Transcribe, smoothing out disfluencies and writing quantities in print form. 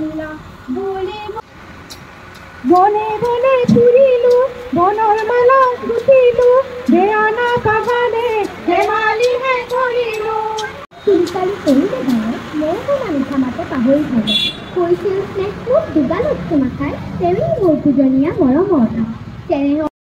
বল্লা বলে বনে বনে ঘুৰিলু বনৰ মালা গুটিলু বেয়ানা বাগানে ধেমালি হে কৰিলু চিন্তালি কৰিলে নহয় মই মানে থামাতে পাহৰি থাকে কৈছিল স্নেক মোক দুগালত নাখায় তেৱেই মোৰ পূজনীয়া মৰমৰ তেনে